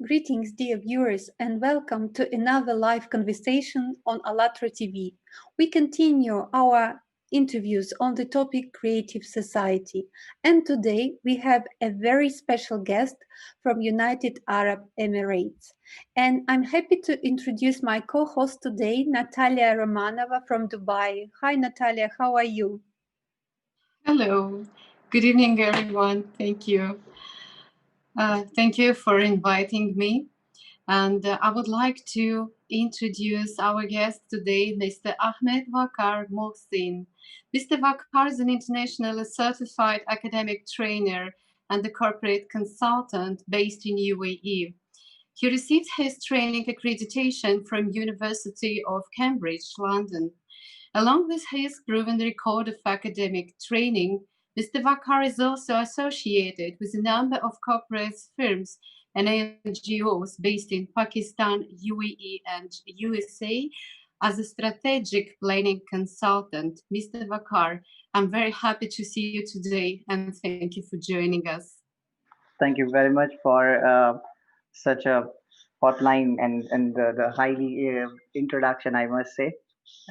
Greetings, dear viewers, and welcome to another live conversation on ALLATRA TV. We continue our interviews on the topic Creative Society, and today we have a very special guest from United Arab Emirates. And I'm happy to introduce my co-host today, Natalia Romanova from Dubai. Hi, Natalia, how are you? Hello. Good evening, everyone. Thank you. Thank you for inviting me. And I would like to introduce our guest today, Mr. Ahmed Waqar Mohsin. Mr. Waqar is an international certified academic trainer and a corporate consultant based in UAE. He received his training accreditation from University of Cambridge, London. Along with his proven record of academic training, Mr. Vakar is also associated with a number of corporate firms and NGOs based in Pakistan, UAE, and USA as a strategic planning consultant. Mr. Vakar, I'm very happy to see you today and thank you for joining us. Thank you very much for such a hotline and the highly introduction, I must say.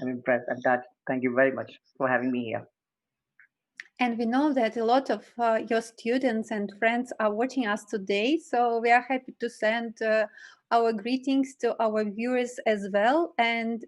I'm impressed at that. Thank you very much for having me here. And we know that a lot of your students and friends are watching us today. So we are happy to send our greetings to our viewers as well. And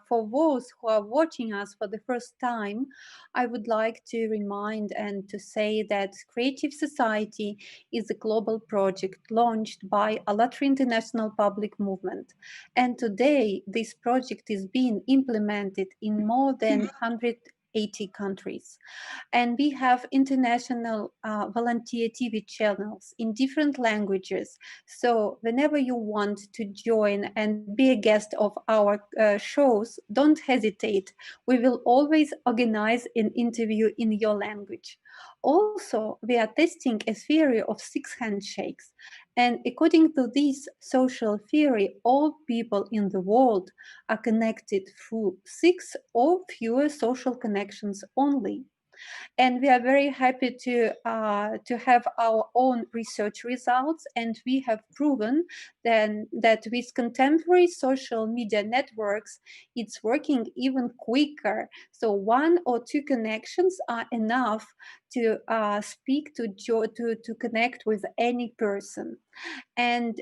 for those who are watching us for the first time, I would like to remind and to say that Creative Society is a global project launched by ALLATRA International Public Movement. And today, this project is being implemented in more than 180 countries, and we have international volunteer TV channels in different languages. So whenever you want to join and be a guest of our shows, don't hesitate. We will always organize an interview in your language. Also, we are testing a theory of 6 handshakes. And according to this social theory, all people in the world are connected through 6 or fewer social connections only. And we are very happy to have our own research results, and we have proven then that with contemporary social media networks it's working even quicker. So 1 or 2 connections are enough to speak to connect with any person. And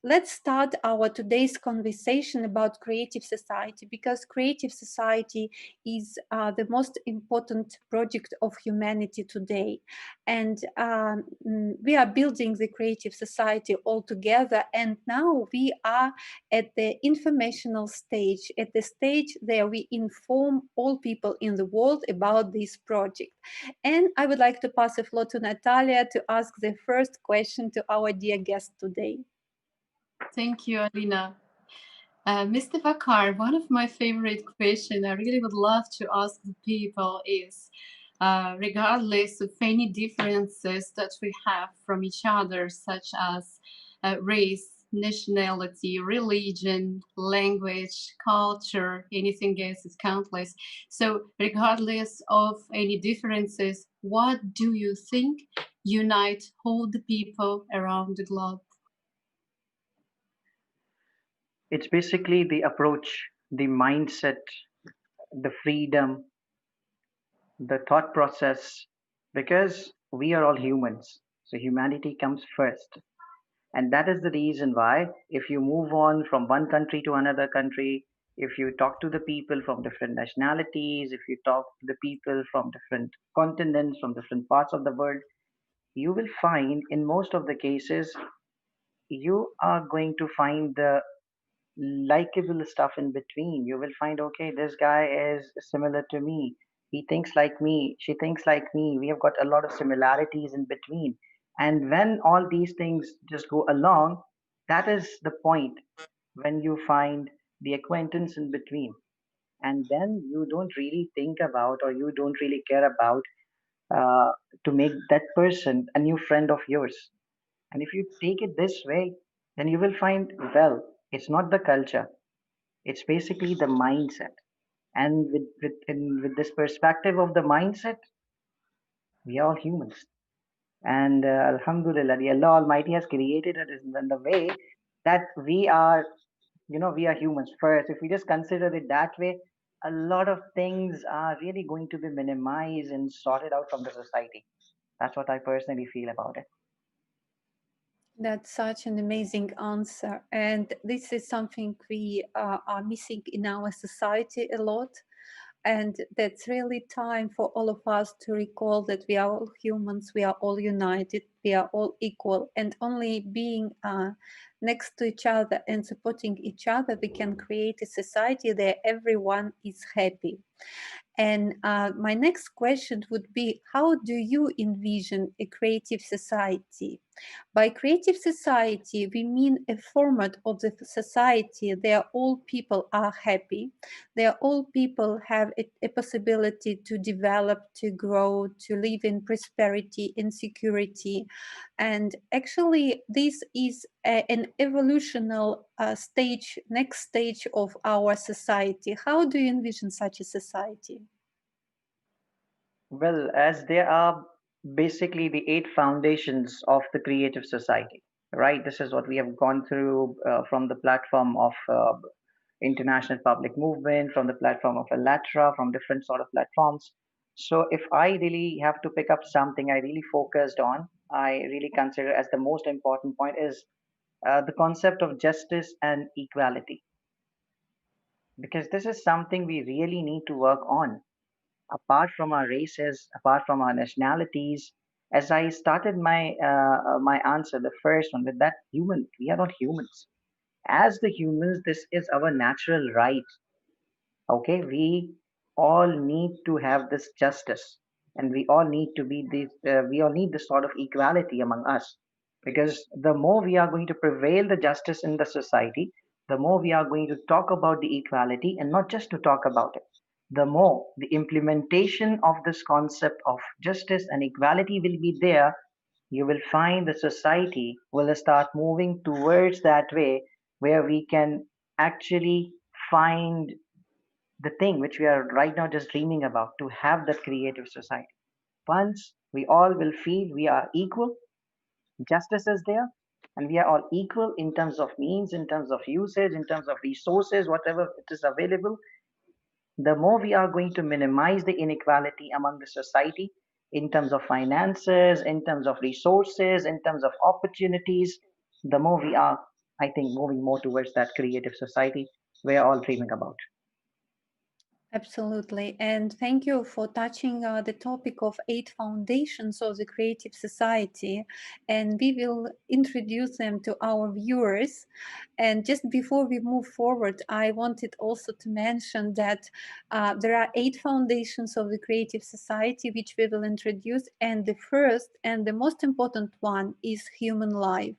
let's start our today's conversation about Creative Society, because Creative Society is the most important project of humanity today. And we are building the Creative Society all together. And now we are at the informational stage, at the stage where we inform all people in the world about this project. And I would like to pass the floor to Natalia to ask the first question to our dear guest today. Thank you, Alina. Mr. Vakar, one of my favorite questions I really would love to ask the people is, regardless of any differences that we have from each other, such as race, nationality, religion, language, culture, anything else is countless. So, regardless of any differences, what do you think unite all the people around the globe? It's basically the approach, the mindset, the freedom, the thought process, because we are all humans. So humanity comes first. And that is the reason why, if you move on from one country to another country, if you talk to the people from different nationalities, if you talk to the people from different continents, from different parts of the world, you will find in most of the cases, you are going to find the likable stuff in between. You will find, okay, this guy is similar to me. He thinks like me. She thinks like me. We have got a lot of similarities in between. And when all these things just go along, that is the point when you find the acquaintance in between. And then you don't really think about, or you don't really care about uh, to make that person a new friend of yours. And if you take it this way, then you will find, well, it's not the culture, it's basically the mindset. And with this perspective of the mindset, we are all humans. And Alhamdulillah, the Allah Almighty has created us in the way that we are, we are humans first. If we just consider it that way, a lot of things are really going to be minimized and sorted out from the society. That's what I personally feel about it. That's such an amazing answer. And this is something we are missing in our society a lot. And that's really time for all of us to recall that we are all humans, we are all united, we are all equal. And only being next to each other and supporting each other, we can create a society where everyone is happy. And my next question would be, how do you envision a creative society? By creative society, we mean a format of the society where all people are happy, where all people have a possibility to develop, to grow, to live in prosperity, in security. And actually, this is an evolutional stage, next stage of our society. How do you envision such a society? Well, as there are basically the eight foundations of the creative society, right? This is what we have gone through from the platform of international public movement, from the platform of Allatra, from different sort of platforms. So if I really have to pick up something I really focused on, I really consider as the most important point is the concept of justice and equality, because this is something we really need to work on apart from our races, apart from our nationalities. As I started my answer, the first one, with that human, we are not humans. As the humans, this is our natural right. Okay, we all need to have this justice, and we all need to be this. We all need this sort of equality among us, because the more we are going to prevail the justice in the society, the more we are going to talk about the equality, and not just to talk about it. The more the implementation of this concept of justice and equality will be there, you will find the society will start moving towards that way, where we can actually find the thing which we are right now just dreaming about, to have that creative society. Once we all will feel we are equal, justice is there, and we are all equal in terms of means, in terms of usage, in terms of resources, whatever it is available, the more we are going to minimize the inequality among the society in terms of finances, in terms of resources, in terms of opportunities, the more we are, I think, moving more towards that creative society we're all dreaming about. Absolutely. And thank you for touching the topic of eight foundations of the creative society. And we will introduce them to our viewers. And just before we move forward, I wanted also to mention that there are eight foundations of the creative society which we will introduce. And the first and the most important one is human life.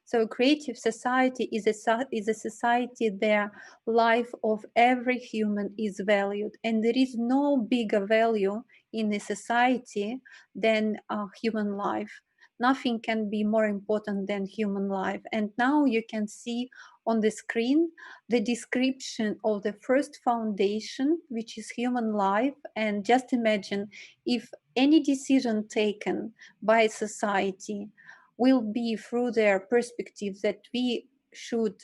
So, creative society is is a society where life of every human is valued, and there is no bigger value in a society than human life. Nothing can be more important than human life. And now you can see on the screen the description of the first foundation, which is human life. And just imagine if any decision taken by society will be through their perspective that we should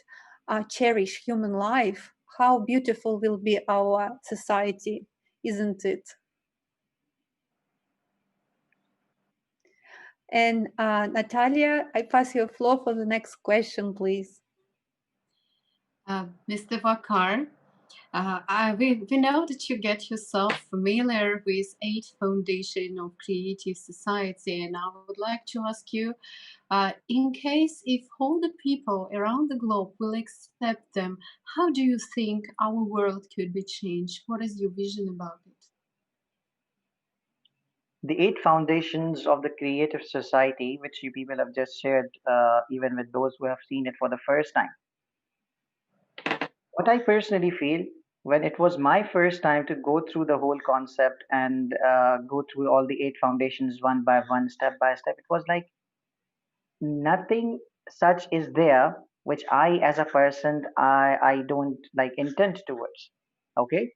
cherish human life, how beautiful will be our society, isn't it? And Natalia, I pass your floor for the next question, please. Mr. Wakar, we know that you get yourself familiar with eight foundation of creative society, and I would like to ask you, in case if all the people around the globe will accept them, how do you think our world could be changed? What is your vision about it? The eight foundations of the creative society, which you people have just shared, even with those who have seen it for the first time. What I personally feel, when it was my first time to go through the whole concept and go through all the eight foundations one by one, step by step, it was like nothing such is there which I, as a person, I don't like intend towards. Okay,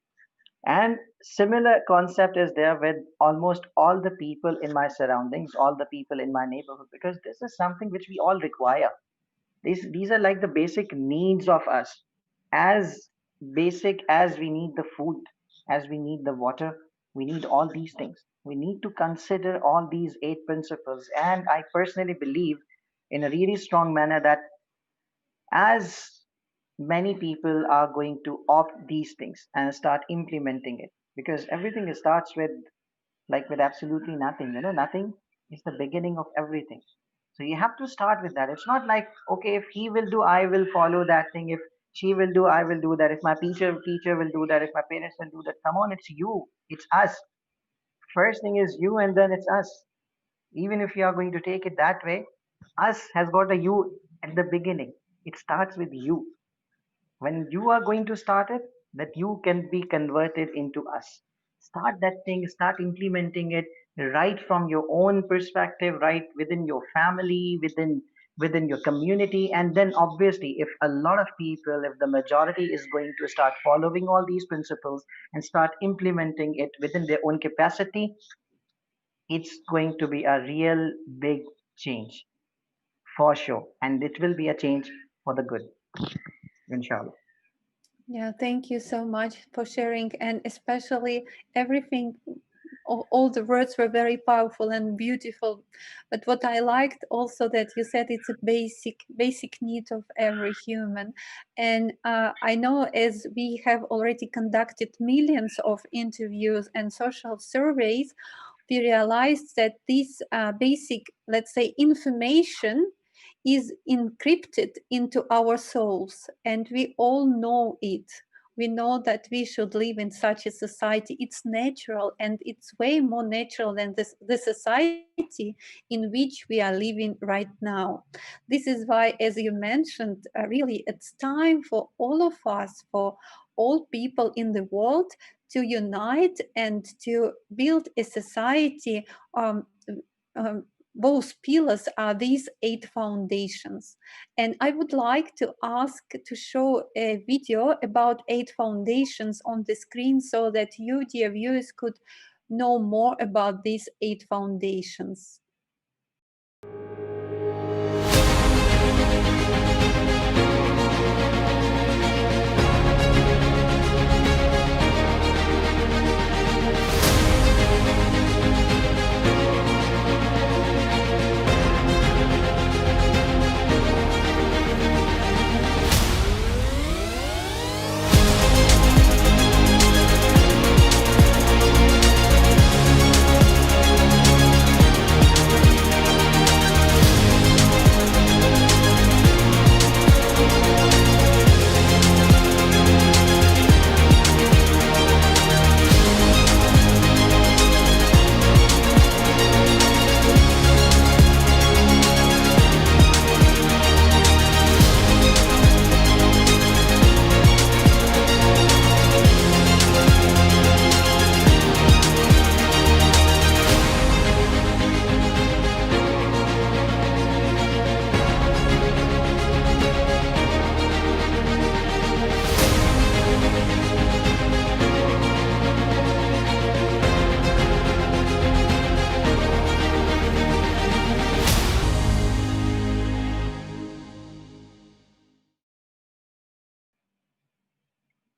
And similar concept is there with almost all the people in my surroundings, all the people in my neighborhood, because this is something which we all require. These are like the basic needs of us. As basic as we need the food, as we need the water, we need all these things. We need to consider all these eight principles. And I personally believe in a really strong manner that as many people are going to opt these things and start implementing it, because everything starts with with absolutely nothing. Nothing is the beginning of everything. So you have to start with that. It's not like, okay, if he will do, I will follow that thing. If she will do, I will do that. If my teacher will do that, if my parents will do that. Come on, it's you, it's us. First thing is you, and then it's us. Even if you are going to take it that way, us has got a you at the beginning. It starts with you. When you are going to start it, that you can be converted into us. Start that thing, start implementing it right from your own perspective, right within your family, within your community. And then obviously, if a lot of people, if the majority is going to start following all these principles and start implementing it within their own capacity, it's going to be a real big change for sure, and it will be a change for the good, inshallah. Yeah, thank you so much for sharing, and especially everything. All the words were very powerful and beautiful. But what I liked also that you said it's a basic need of every human. And I know, as we have already conducted millions of interviews and social surveys, we realized that this basic, let's say, information is encrypted into our souls, and we all know it. We know that we should live in such a society. It's natural, and it's way more natural than the society in which we are living right now. This is why, as you mentioned, really it's time for all of us, for all people in the world, to unite and to build a society. um, um, both pillars are these eight foundations. And I would like to ask to show a video about eight foundations on the screen so that you, dear viewers, could know more about these eight foundations.